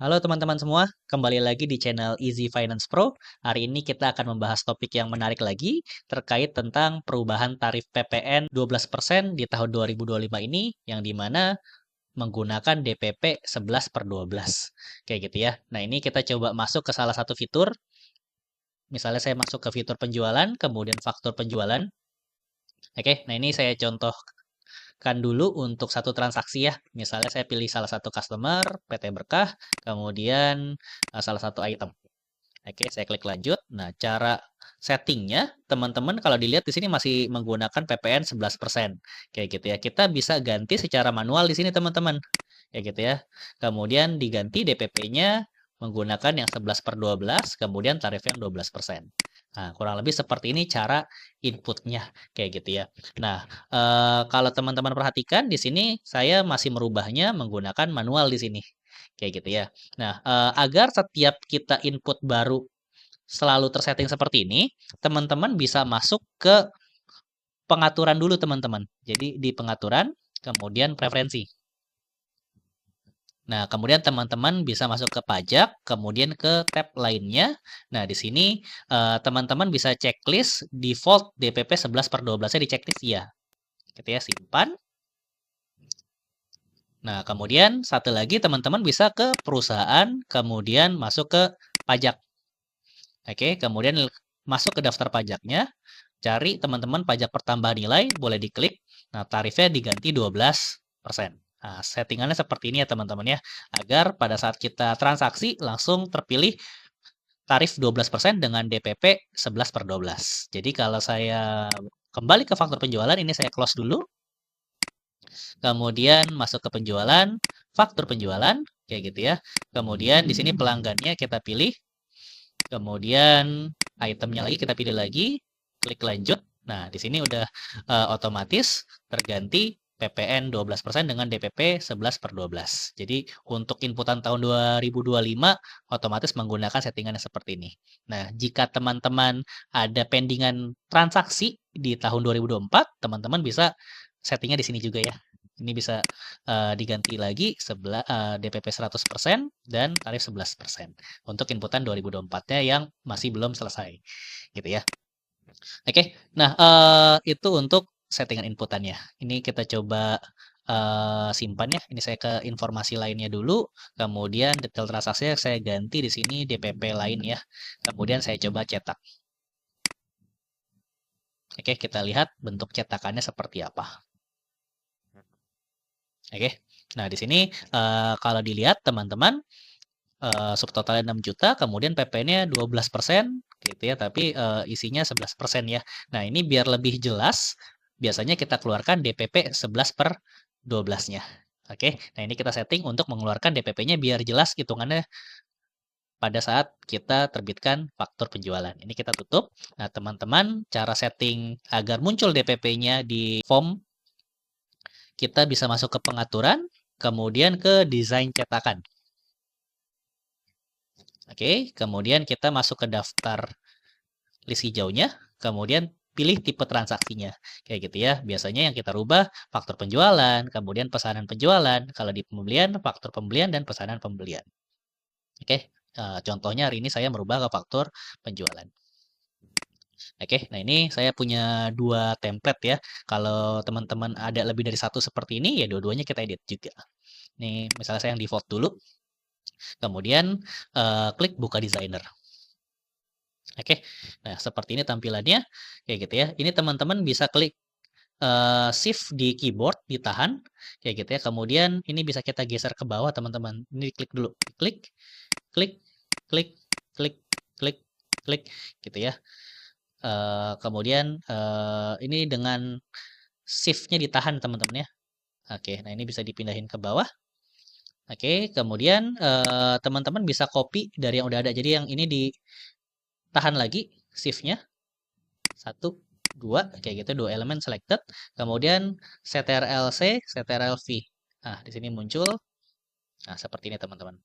Halo teman-teman semua, kembali lagi di channel Easy Finance Pro. Hari ini kita akan membahas topik yang menarik lagi terkait tentang perubahan tarif PPN 12% di tahun 2025 ini yang dimana menggunakan DPP 11 per 12. Kayak gitu ya. Nah ini kita coba masuk ke salah satu fitur. Misalnya saya masuk ke fitur penjualan, kemudian faktur penjualan. Oke, nah ini saya contohkan dulu untuk satu transaksi ya. Misalnya saya pilih salah satu customer, PT Berkah, kemudian salah satu item. Oke, saya klik lanjut. Nah, cara settingnya, teman-teman kalau dilihat di sini masih menggunakan PPN 11%. Kayak gitu ya. Kita bisa ganti secara manual di sini, teman-teman. Kayak gitu ya. Kemudian diganti DPP-nya menggunakan yang 11 per 12, kemudian tarif yang 12%. Nah, kurang lebih seperti ini cara inputnya, kayak gitu ya. Nah, kalau teman-teman perhatikan di sini saya masih merubahnya menggunakan manual di sini, kayak gitu ya. Nah, agar setiap kita input baru selalu tersetting seperti ini, teman-teman bisa masuk ke pengaturan dulu, teman-teman. Jadi di pengaturan, kemudian preferensi. Nah, kemudian teman-teman bisa masuk ke pajak, kemudian ke tab lainnya. Nah, di sini teman-teman bisa checklist default DPP 11 per 12-nya di checklist ya. Gitu ya, simpan. Nah, kemudian satu lagi teman-teman bisa ke perusahaan, kemudian masuk ke pajak. Oke, kemudian masuk ke daftar pajaknya, cari teman-teman pajak pertambahan nilai, boleh diklik. Nah, tarifnya diganti 12%. Nah, settingannya seperti ini ya teman-teman ya, agar pada saat kita transaksi langsung terpilih tarif 12% dengan DPP 11 per 12. Jadi kalau saya kembali ke faktur penjualan, ini saya close dulu. Kemudian masuk ke penjualan, faktur penjualan, kayak gitu ya. Kemudian di sini pelanggannya kita pilih. Kemudian itemnya lagi kita pilih lagi, klik lanjut. Nah, di sini udah otomatis terganti PPN 12% dengan DPP 11 per 12. Jadi untuk inputan tahun 2025 otomatis menggunakan settingan yang seperti ini. Nah, jika teman-teman ada pendingan transaksi di tahun 2024, teman-teman bisa settingnya di sini juga ya. Ini bisa diganti lagi DPP 100% dan tarif 11% untuk inputan 2024-nya yang masih belum selesai, gitu ya. Oke, nah itu untuk settingan inputannya. Ini kita coba simpan ya. Ini saya ke informasi lainnya dulu, kemudian detail transaksinya saya ganti di sini DPP lain ya. Kemudian saya coba cetak. Oke, kita lihat bentuk cetakannya seperti apa. Oke, nah di sini kalau dilihat teman-teman subtotalnya 6 juta, kemudian PP-nya 12% gitu ya, tapi isinya 11% ya. Nah, ini biar lebih jelas, biasanya kita keluarkan DPP 11 per 12-nya. Oke, nah ini kita setting untuk mengeluarkan DPP-nya biar jelas hitungannya pada saat kita terbitkan faktur penjualan. Ini kita tutup. Nah, teman-teman, cara setting agar muncul DPP-nya di form, kita bisa masuk ke pengaturan, kemudian ke desain cetakan. Oke, kemudian kita masuk ke daftar list hijaunya, kemudian pilih tipe transaksinya. Kayak gitu ya. Biasanya yang kita rubah faktur penjualan, kemudian pesanan penjualan. Kalau di pembelian, faktur pembelian dan pesanan pembelian. Oke, contohnya hari ini saya merubah ke faktur penjualan. Oke, nah ini saya punya dua template ya. Kalau teman-teman ada lebih dari satu seperti ini, ya dua-duanya kita edit juga. Nih, misalnya saya yang default dulu. Kemudian klik buka designer. Oke, nah seperti ini tampilannya, kayak gitu ya. Ini teman-teman bisa klik shift di keyboard, ditahan, kayak gitu ya. Kemudian ini bisa kita geser ke bawah teman-teman. Ini klik dulu, klik, klik, klik, klik, klik, klik, gitu ya. Kemudian ini dengan shift-nya ditahan teman-teman ya. Oke, nah ini bisa dipindahin ke bawah. Oke, kemudian teman-teman bisa copy dari yang udah ada. Jadi yang ini ditahan lagi shift-nya. 1, 2, kayak gitu, 2 elemen selected. Kemudian CTRL-C, CTRL-V. Nah, di sini muncul. Nah, seperti ini teman-teman.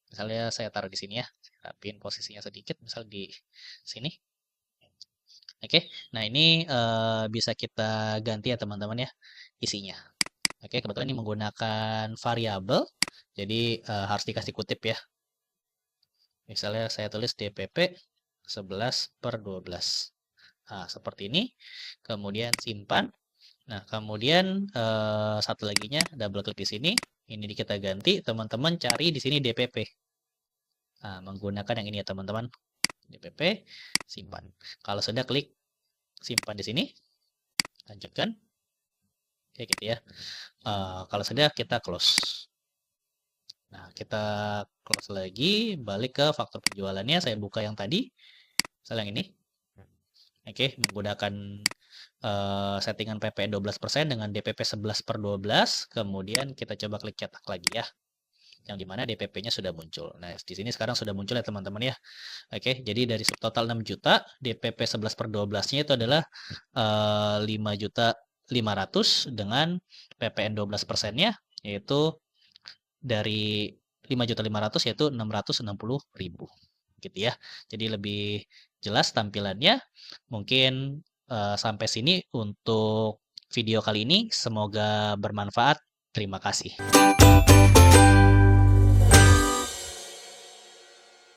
Misalnya saya taruh di sini ya. Rapiin posisinya sedikit, misal di sini. Oke, nah ini bisa kita ganti ya teman-teman ya, isinya. Oke, kebetulan ini menggunakan variabel, jadi harus dikasih kutip ya. Misalnya saya tulis DPP 11/12. Nah, seperti ini. Kemudian simpan. Nah, kemudian satu laginya double klik di sini. Ini kita ganti, teman-teman cari di sini DPP. Nah, menggunakan yang ini ya teman-teman. DPP, simpan. Kalau sudah klik simpan di sini, lanjutkan. Kayak gitu ya. Kalau sudah kita close. Nah, kita close lagi, balik ke faktur penjualannya. Saya buka yang tadi, misalnya yang ini. Oke, menggunakan settingan PP 12% dengan DPP 11/12. Kemudian kita coba klik cetak lagi ya. Yang dimana DPP-nya sudah muncul. Nah, di sini sekarang sudah muncul ya teman-teman ya. Oke, jadi dari subtotal 6 juta, DPP 11/12-nya itu adalah 5.500.000 dengan PPN 12%-nya yaitu dari 5.500.000 yaitu 660.000 gitu ya. Jadi lebih jelas tampilannya. Mungkin sampai sini untuk video kali ini. Semoga bermanfaat. Terima kasih.